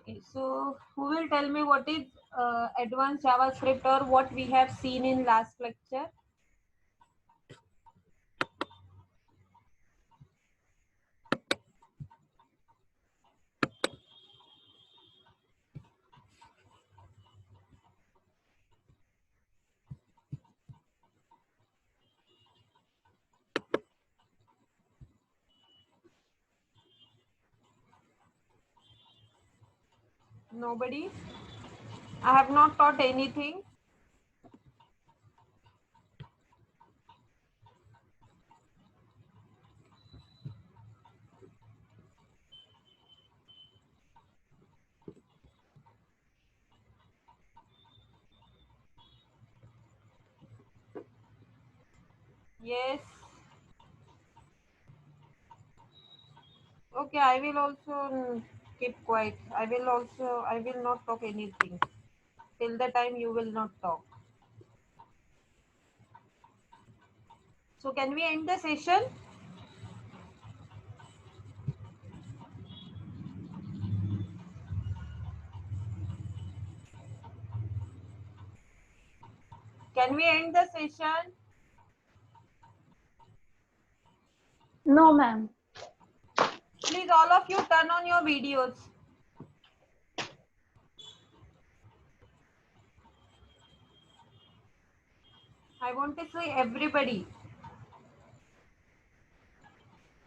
Okay, so who will tell me what is advanced JavaScript or what we have seen in last lecture? Nobody? I have not taught anything. Yes. Okay, I will also keep quiet. I will not talk anything till the time you will not talk. So can we end the session? Can we end the session? No, ma'am. Please, all of you turn on your videos. I want to see everybody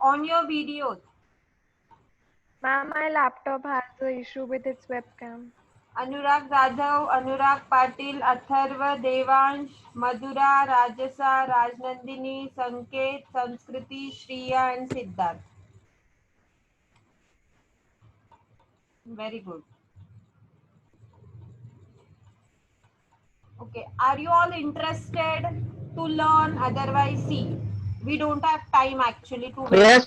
on your videos. Ma'am, my laptop has an issue with its webcam. Anurag Jadhav, Anurag Patil, Atharva, Devansh, Madhura, Rajasa, Rajnandini, Sanket, Sanskriti, Shriya and Siddharth. Very good. Okay, are you all interested to learn? Otherwise, see, we don't have time actually to wait. Yes,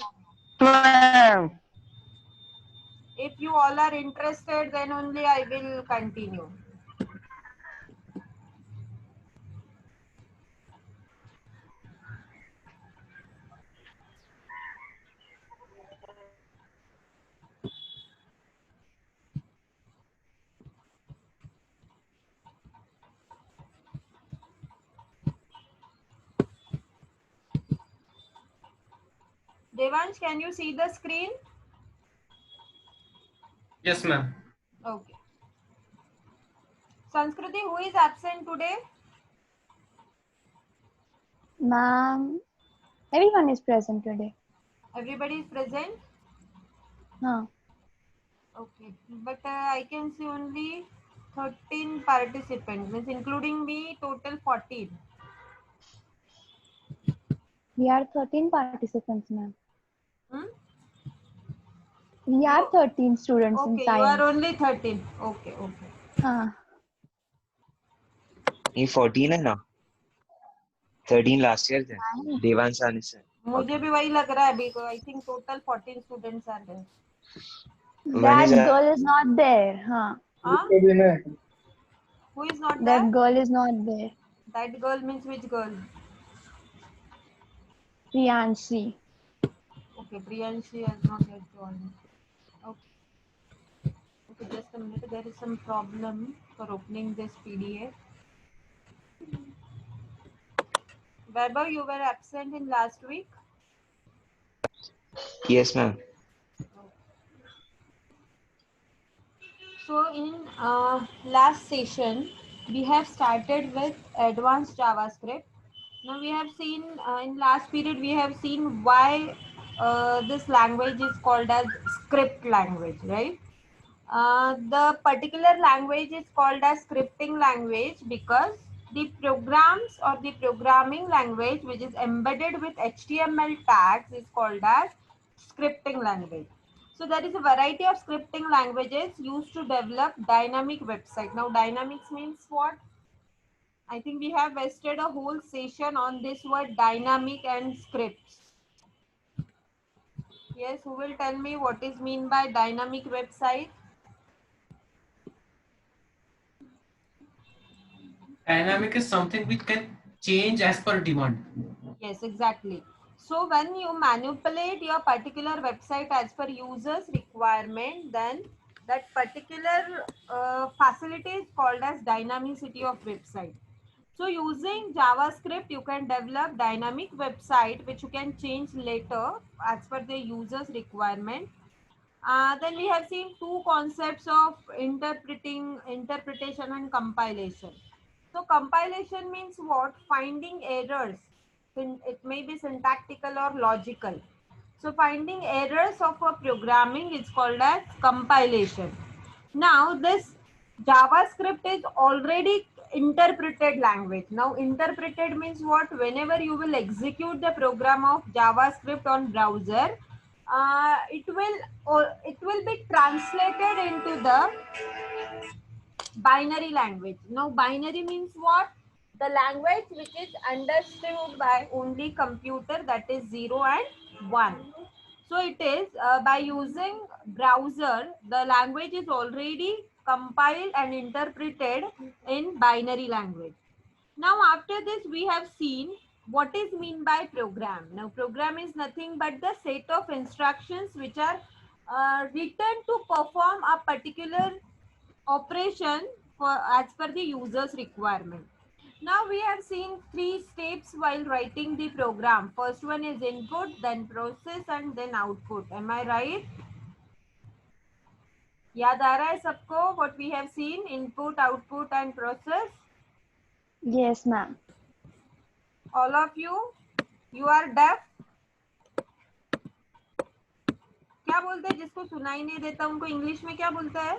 ma'am. If you all are interested, then only I will continue. Devansh, can you see the screen? Yes, ma'am. Okay. Sanskriti, who is absent today? Ma'am, everyone is present today. Everybody is present? Huh. Okay. But I can see only 13 participants, means including me, total 14. We are 13 participants, ma'am. Hmm? We are 13 students in Okay, you are science. only 13. Okay, okay. Huh. ये 14 है ना 13 last year थे देवांश आने से मुझे भी वही लग रहा है अभी को. I think total 14 students are there. That girl is not there. Huh. Huh? Who is not there? That girl is not there. That girl means which girl? Priyanshi. Okay, Priyanshi has not yet joined. Okay. Okay, just a minute. There is some problem for opening this PDF. Vaibhav, you were absent in last week. yes ma'am So in last session, we have started with advanced JavaScript. Now we have seen in last period we have seen why this language is called as script language, right? The particular language is called as scripting language because the programs or the programming language which is embedded with HTML tags is called as scripting language. So there is a variety of scripting languages used to develop dynamic website. Now dynamics means what? I think we have wasted a whole session on this word dynamic and scripts. Yes, who will tell me what is mean by dynamic website? Dynamic is something which can change as per demand. Yes, exactly. So when you manipulate your particular website as per user's requirement, then that particular facility is called as dynamicity of website. So using JavaScript, you can develop dynamic website which you can change later as per the user's requirement. Then we have seen two concepts of interpretation and compilation. So compilation means what? Finding errors. It may be syntactical or logical. So finding errors of a programming is called as compilation. Now this JavaScript is already interpreted language. Now interpreted means what? Whenever you will execute the program of JavaScript on browser, it will be translated into the binary language. Now binary means what? The language which is understood by only computer, that is 0 and 1. So it is by using browser, the language is already compiled and interpreted in binary language. Now after this we have seen what is mean by program. Now program is nothing but the set of instructions which are written to perform a particular operation for as per the user's requirement. Now we have seen 3 steps while writing the program. First one is input, then process and then output. Am I right? याद आ रहा है सबको what we have seen? Input, output and process. Yes, ma'am. All of you are deaf? क्या बोलते हैं जिसको सुनाई नहीं देता उनको इंग्लिश में क्या बोलता है?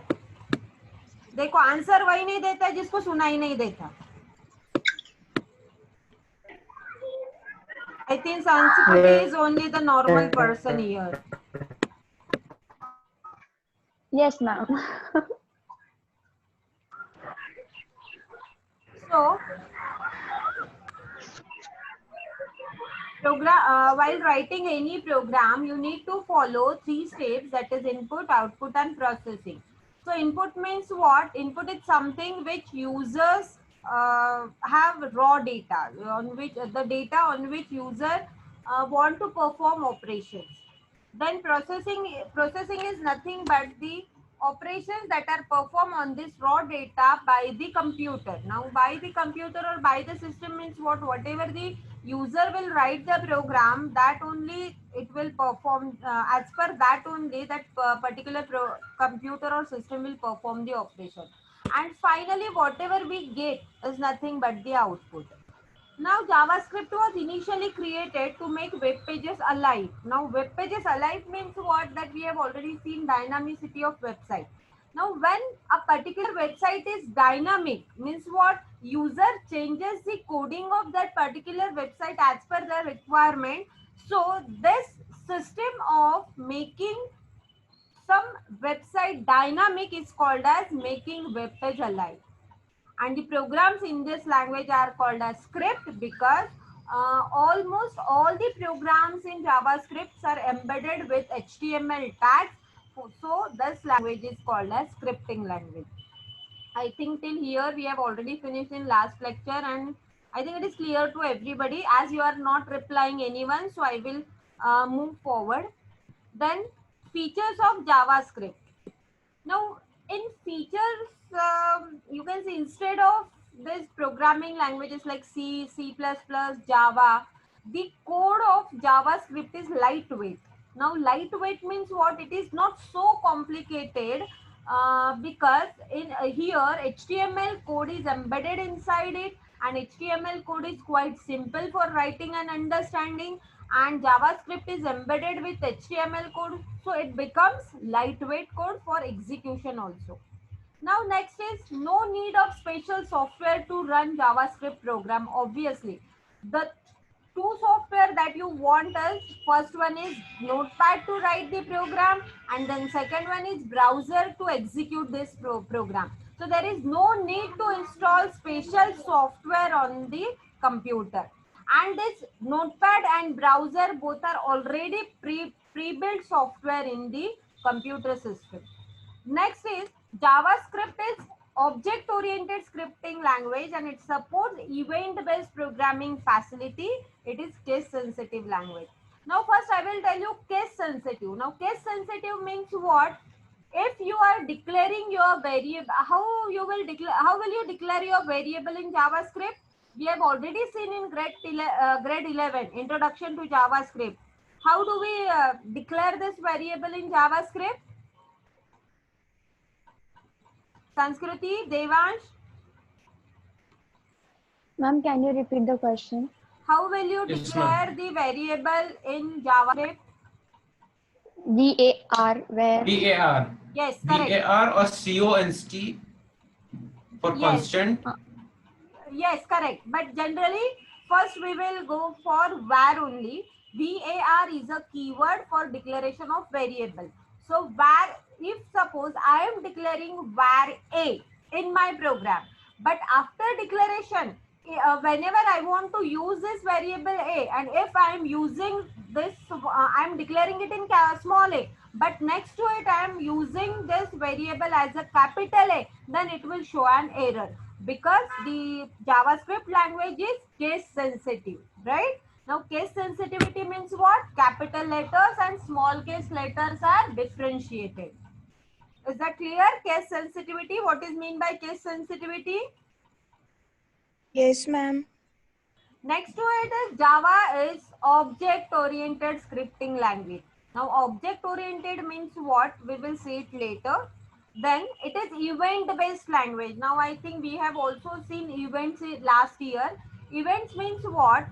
देखो आंसर वही नहीं देता है जिसको सुनाई नहीं देता. I think Sanskrit is only the normal person here. Yes, ma'am. So, while writing any program, you need to follow 3 steps, that is input, output and processing. So input means what? Input is something which users have raw data, on which the data on which user want to perform operations. Then processing is nothing but the operations that are performed on this raw data by the computer. Now by the computer or by the system means what? Whatever the user will write the program, that only it will perform, as per that only that particular computer or system will perform the operation. And finally whatever we get is nothing but the output. Now JavaScript was initially created to make web pages alive. Now web pages alive means what? That we have already seen dynamicity of website. Now when a particular website is dynamic means what? User changes the coding of that particular website as per the requirement. So this system of making some website dynamic is called as making web page alive. And the programs in this language are called as script because almost all the programs in JavaScript are embedded with HTML tags. So this language is called as scripting language. I think till here we have already finished in last lecture, and I think it is clear to everybody. As you are not replying anyone, so I will move forward. Then features of JavaScript. Now in features, you can see instead of this programming languages like C, C++, Java, the code of JavaScript is lightweight. Now lightweight means what? It is not so complicated because in here HTML code is embedded inside it, and HTML code is quite simple for writing and understanding, and JavaScript is embedded with HTML code, so it becomes lightweight code for execution also. Now next is no need of special software to run JavaScript program. Obviously the 2 software that you want is, first one is Notepad to write the program, and then second one is browser to execute this program. So there is no need to install special software on the computer. And this Notepad and browser both are already pre-built software in the computer system. Next is JavaScript is object-oriented scripting language, and it supports event-based programming facility. It is case-sensitive language. Now first I will tell you case-sensitive. Now case-sensitive means what? if you are declaring your variable, how will you declare your variable in JavaScript? We have already seen in grade 11 introduction to JavaScript. How do we declare this variable in JavaScript? Sanskriti, Devansh, Ma'am, can you repeat the question? how will you Yes, declare ma'am. the variable in JavaScript? VAR, where? VAR. Yes, correct. VAR or CONST for Yes, constant. yes, correct. But generally, first we will go for var only. VAR is a keyword for declaration of variable. So var, if suppose I am declaring var A in my program, but after declaration, whenever I want to use this variable A, and if I am using this, I am declaring it in small a, but next to it I am using this variable as a capital A, then it will show an error because the JavaScript language is case sensitive, right? Now case sensitivity means what? Capital letters and small case letters are differentiated. Is that clear? Case sensitivity, what is mean by case sensitivity? Yes, ma'am. Next to it is Java is object-oriented scripting language. Now object-oriented means what? We will see it later. Then it is event-based language. Now I think we have also seen events last year. Events means what?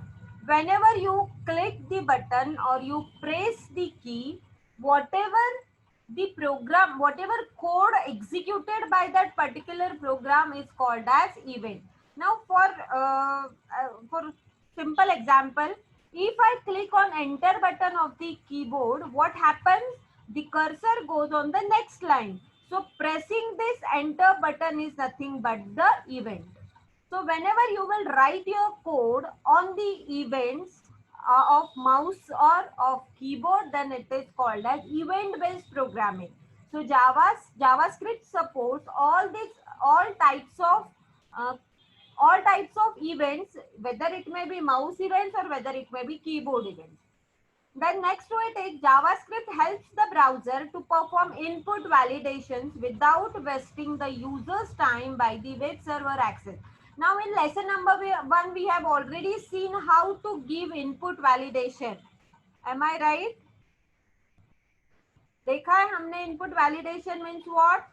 Whenever you click the button or you press the key, whatever the program, whatever code executed by that particular program is called as event. Now for simple example, if I click on enter button of the keyboard, what happens? The cursor goes on the next line. So pressing this enter button is nothing but the event. So whenever you will write your code on the events of mouse or of keyboard, then it is called as event-based programming. So JavaScript supports all types of uh, events, whether it may be mouse events or whether it may be keyboard events. Then next to it is JavaScript helps the browser to perform input validations without wasting the user's time by the web server access. Now in lesson number 1, we have already seen how to give input validation. Am I right? देखा है हमने input validation means what?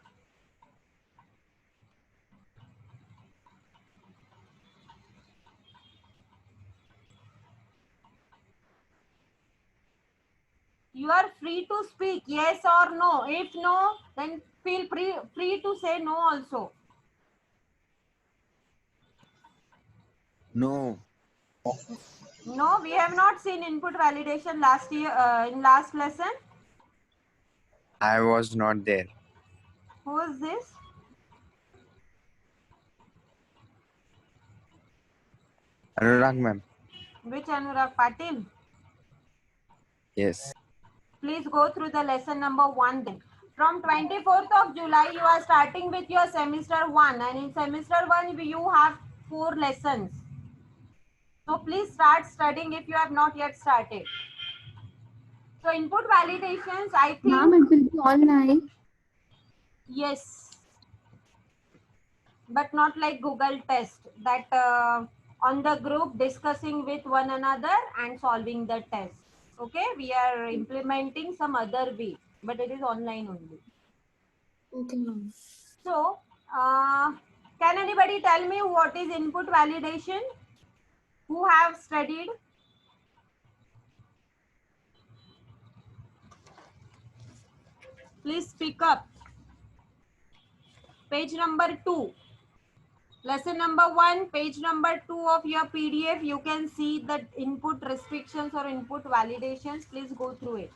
You are free to speak yes or no. If no, then feel free to say no also. No. No, we have not seen input validation last year in last lesson. I was not there. Who is this? Anurag ma'am. Which Anurag Patil? Yes. Please go through the lesson number 1 then. From 24th of July, you are starting with your semester 1, and in semester 1, you have 4 lessons. So please start studying if you have not yet started. So input validations, I think. Ma'am, it will be all night. Yes. But not like Google test that on the group discussing with one another and solving the test. Okay, we are implementing some other way, but it is online only. Okay, ma'am. So, can anybody tell me what is input validation? Who have studied? Please speak up. Page number 2. Lesson number 1, page number 2 of your PDF. You can see the input restrictions or input validations. Please go through it.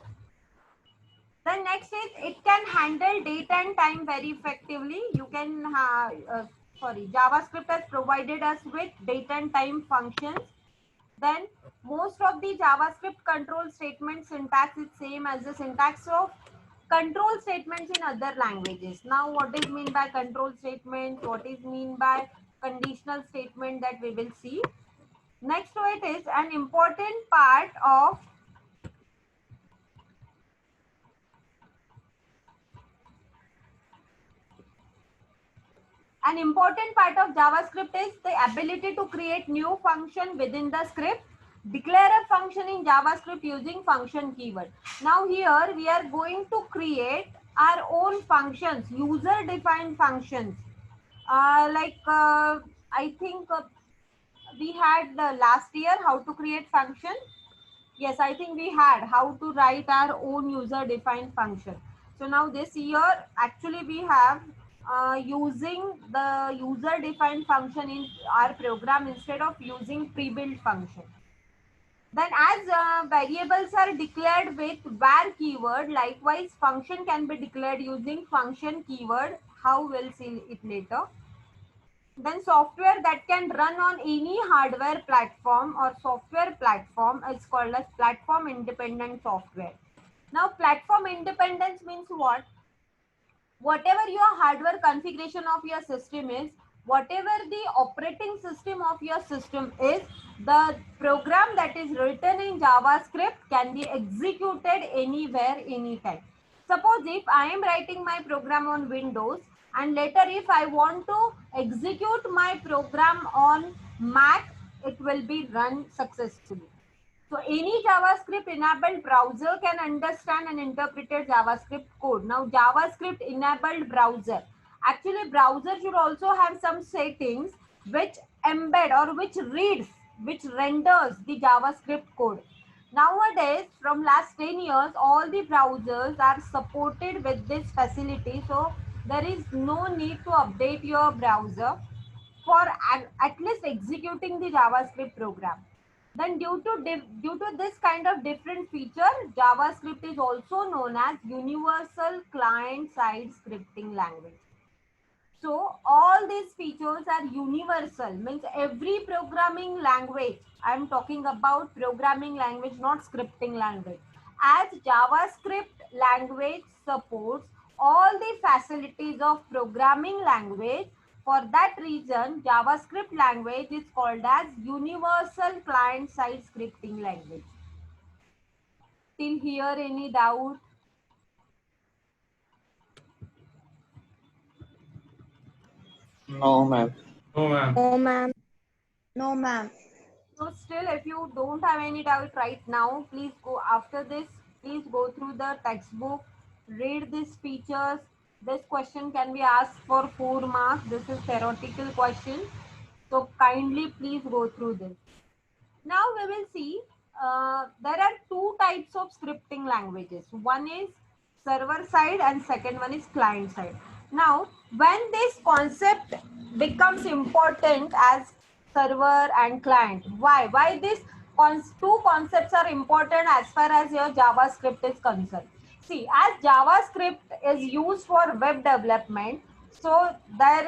The next is it can handle date and time very effectively. You can, JavaScript has provided us with date and time functions. Then most of the JavaScript control statement syntax is same as the syntax of control statements in other languages. Now what is mean by control statements? What is mean by conditional statement, that we will see. Next to it is an important part of An important part of JavaScript is the ability to create new function within the script. Declare a function in JavaScript using function keyword. Now here we are going to create our own functions, user-defined functions. I think we had last year how to create function. Yes, I think we had how to write our own user-defined function. So now this year, actually we have using the user-defined function in our program instead of using pre-built function. Then as variables are declared with var keyword, likewise function can be declared using function keyword. How we'll see it later. Then software that can run on any hardware platform or software platform is called as platform independent software. Now platform independence means what? Whatever your hardware configuration of your system is, whatever the operating system of your system is, the program that is written in JavaScript can be executed anywhere, anytime. Suppose if I am writing my program on Windows and later if I want to execute my program on Mac, it will be run successfully. So any JavaScript enabled browser can understand and interpret JavaScript code. Now JavaScript enabled browser. Actually browser should also have some settings which embed or which reads, which renders the JavaScript code. Nowadays, from last 10 years, all the browsers are supported with this facility. So there is no need to update your browser for at least executing the JavaScript program. Then due to this kind of different feature, JavaScript is also known as Universal Client-Side Scripting Language. So all these features are universal, means every programming language, I am talking about programming language, not scripting language. As JavaScript language supports all the facilities of programming language, for that reason, JavaScript language is called as Universal Client-Side Scripting Language. Till here, any doubt? No, ma'am. No, ma'am. Oh, ma'am. No, ma'am. So still, if you don't have any doubt right now, please go after this, please go through the textbook, read these features. This question can be asked for 4 marks. This is theoretical question. So kindly please go through this. Now we will see there are two types of scripting languages. One is server side and second one is client side. Now when this concept becomes important as server and client, why these two concepts are important as far as your JavaScript is concerned? See, as JavaScript is used for web development, so there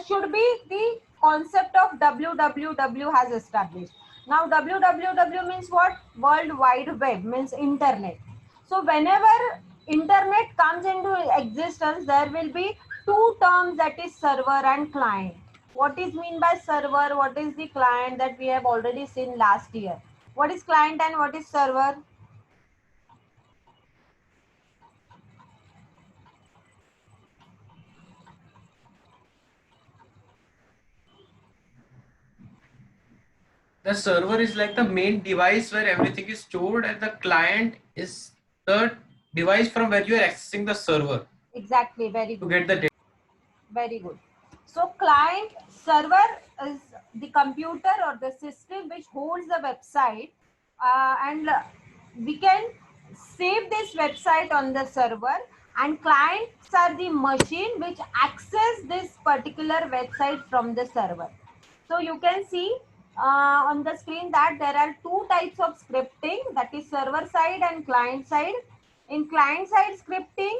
should be the concept of www has established. Now www means what? World Wide Web, means internet. So whenever internet comes into existence, there will be two terms, that is server and client. What is mean by server? What is the client? That we have already seen last year. What is client and what is server? The server is like the main device where everything is stored, and the client is the device from where you are accessing the server Exactly, very to good. get the data. Very good. So client server is the computer or the system which holds the website, and we can save this website on the server, and clients are the machine which access this particular website from the server. So you can see on the screen that there are two types of scripting, that is server side and client side. In client side scripting,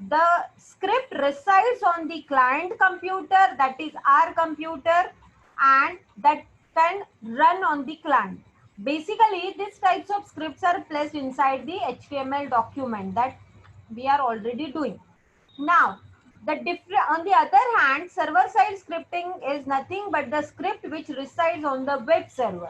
the script resides on the client computer, that is our computer, and that can run on the client. Basically, these types of scripts are placed inside the HTML document that we are already doing. Now, on the other hand, server-side scripting is nothing but the script which resides on the web server.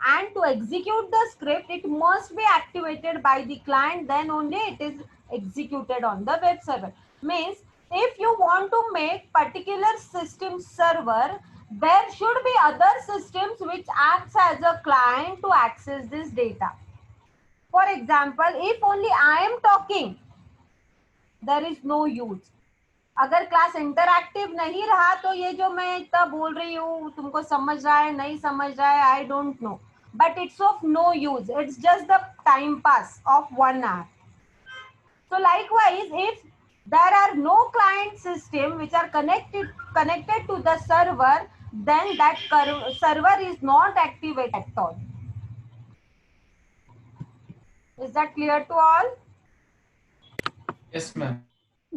And to execute the script, it must be activated by the client, then only it is executed on the web server. Means If you want to make particular system server, there should be other systems which acts as a client to access this data. For example, if only I am talking, there is no use. अगर class interactive नहीं रहा तो ये जो मैं इतना बोल रही हूँ तुमको समझ रहा है नहीं समझ रहा है I don't know, but it's of no use, it's just the time pass of 1 hour. So likewise, if there are no client system which are connected to the server, then that server is not activated at all. Is that clear to all? Yes, ma'am.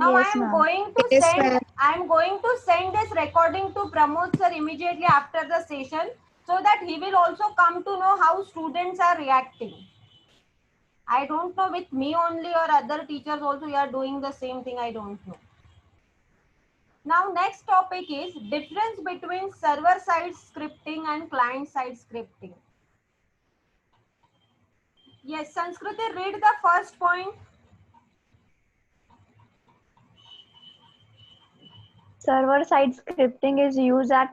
Now Yes, I am ma'am. going to Yes, send ma'am. I am going to send this recording to Pramod sir immediately after the session, so that he will also come to know how students are reacting. I don't know with me only or other teachers also you are doing the same thing, I don't know. Now next topic is difference between server side scripting and client side scripting. Yes, Sanskriti, read the first point. Server-side scripting is used at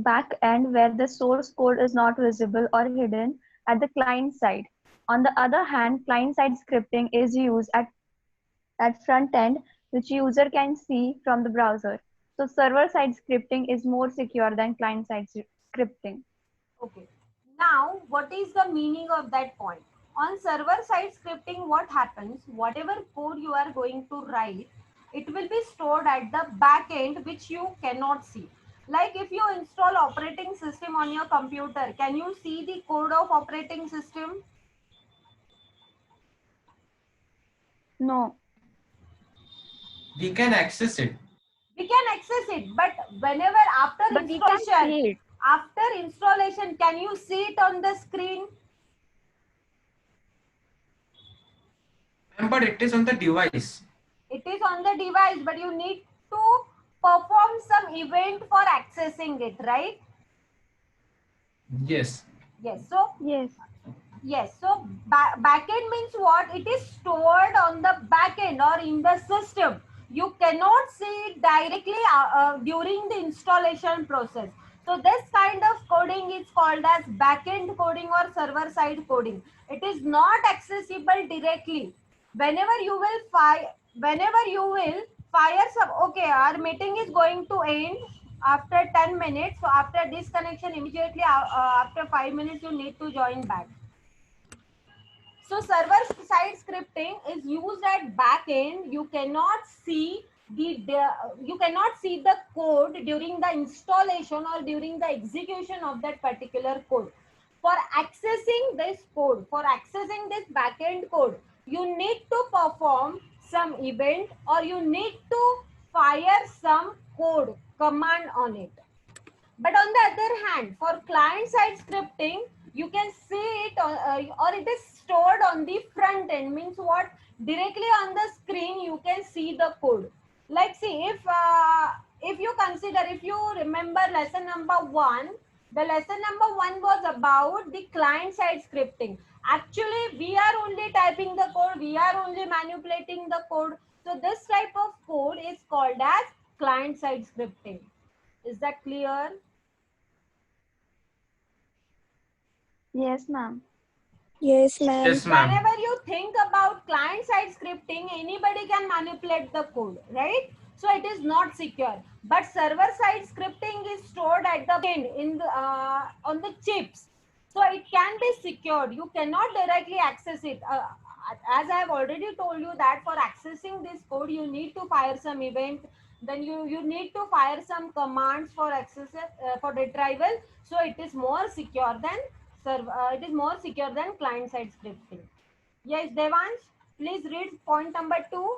back end where the source code is not visible or hidden at the client side. On the other hand, client-side scripting is used at front end, which user can see from the browser. So server-side scripting is more secure than client-side scripting. Okay. Now, what is the meaning of that point? On server-side scripting, what happens? Whatever code you are going to write, it will be stored at the back end, which you cannot see. Like if you install operating system on your computer, can you see the code of operating system? No. We can access it. We can access it, but whenever after But we can installation, see it. after installation, can you see it on the screen? But it is on the device. It is on the device, but you need to perform some event for accessing it, right? Yes. Yes. So Yes. yes. So backend means what? It is stored on the backend or in the system. You cannot see it directly during the installation process. So this kind of coding is called as backend coding or server side coding. It is not accessible directly. Whenever you will fire some, okay, our meeting is going to end after 10 minutes. So after disconnection, immediately after 5 minutes, you need to join back. So server side scripting is used at back end. You cannot see the code during the installation or during the execution of that particular code. For accessing this code, for accessing this backend code, you need to perform some event or you need to fire some code command on it. But on the other hand, for client side scripting, you can see it or it is stored on the front end. Means what? Directly on the screen, you can see the code. Like see, if you consider, if you remember lesson number 1, the lesson number 1 was about the client side scripting. Actually, we are only typing the code, we are only manipulating the code. So this type of code is called as client side scripting. Is that clear? Yes, ma'am. Yes, ma'am. Yes, ma'am. Whenever you think about client-side scripting, anybody can manipulate the code, right? So it is not secure. But server-side scripting is stored at the end in the, on the chips. So it can be secured. You cannot directly access it. As I have already told you that for accessing this code, you need to fire some event. Then you need to fire some commands for access for retrieval. So it is more secure than it is more secure than client-side scripting. Yes, Devansh, please read point number 2.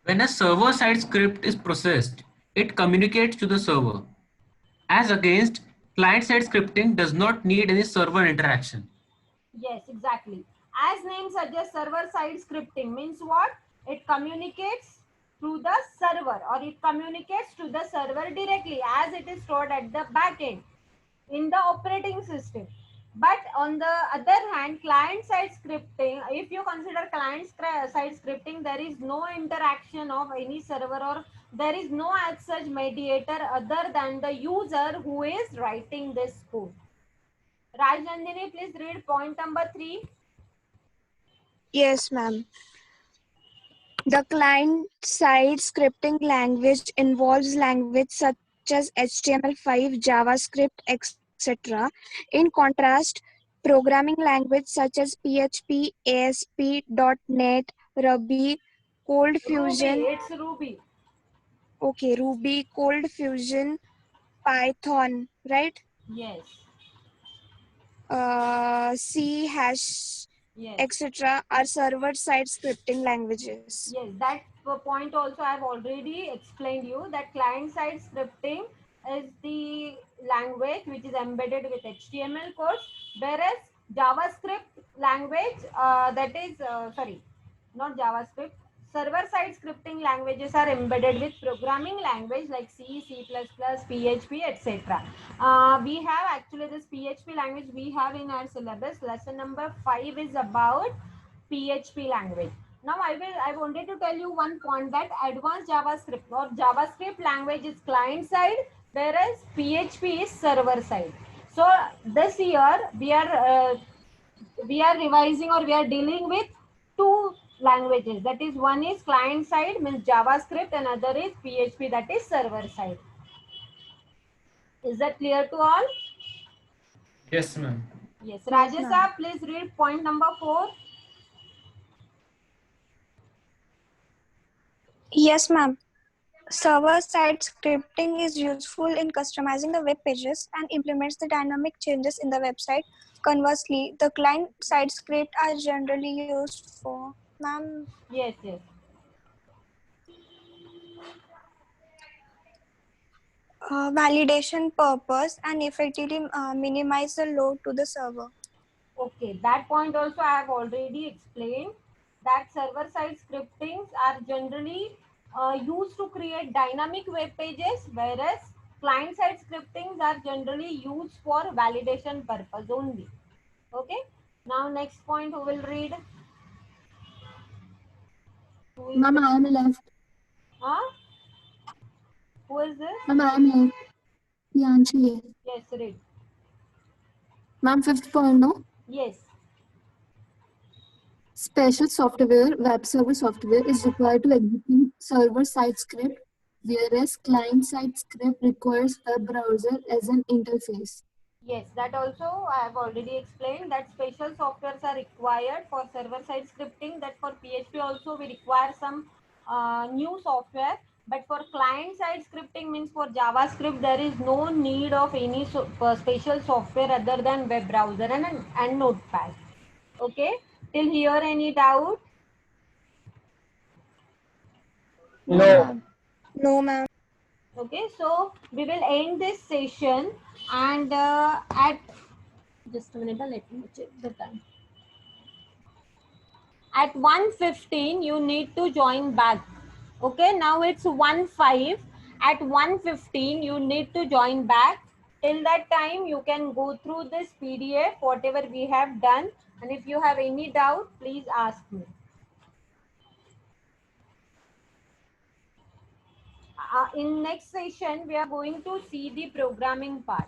When a server-side script is processed, it communicates to the server. As against, client-side scripting does not need any server interaction. Yes, exactly. As name suggests, server-side scripting means what? It communicates to the server or it communicates to the server directly as it is stored at the back end in the operating system. But on the other hand, client-side scripting, if you consider client-side scripting, there is no interaction of any server, or there is no as such mediator other than the user who is writing this code. Rajnandini, please read point number 3. Yes, ma'am. The client-side scripting language involves language such as HTML5, JavaScript, etc. In contrast, programming language such as PHP, ASP.NET, Ruby, Cold Ruby, Fusion, it's Ruby. Ruby, Cold Fusion, Python, right? Yes, C hash, yes. etc. are server-side scripting languages. Yes, that point also I have already explained you, that client-side scripting is the language which is embedded with HTML codes, whereas JavaScript language, that is, sorry, not JavaScript, server-side scripting languages are embedded with programming language like C, C++, PHP, etc. We have actually this PHP language we have in our syllabus. Lesson number 5 is about PHP language. Now I wanted to tell you one point, that advanced JavaScript or JavaScript language is client side, whereas PHP is server side. So this year we are revising, or we are dealing with two languages. That is, one is client side, means JavaScript, and other is PHP, that is server side. Is that clear to all? Yes, ma'am. Yes. Yes, Rajesh ma'am. sir, please read point number 4. Yes, ma'am. Server-side scripting is useful in customizing the web pages and implements the dynamic changes in the website. Conversely, the client-side script are generally used for, ma'am, Yes, yes. validation purpose and effectively minimize the load to the server. Okay, that point also I have already explained, that server-side scriptings are generally used to create dynamic web pages, whereas client-side scriptings are generally used for validation purpose only. Okay. Now next point who will read? Who is Ma'am, this? I am left. Huh? Who is this? Ma'am, I am left. Yanchi. Yes, read. Ma'am, fifth point, no? Yes. Special software, web server software is required to execute server-side script, whereas client-side script requires web browser as an interface. Yes, that also I have already explained, that special softwares are required for server-side scripting, that for PHP also we require some new software, but for client-side scripting, means for JavaScript, there is no need of any special software other than web browser and Notepad. Okay, till here any doubt? No, No. ma'am. No, ma'am. Okay, so we will end this session, and at just a minute, let me check the time. At 1:15 you need to join back. Okay, now it's 1:05. At 1:15 you need to join back. Till that time you can go through this PDF whatever we have done, and if you have any doubt please ask me. In next session we are going to see the programming part.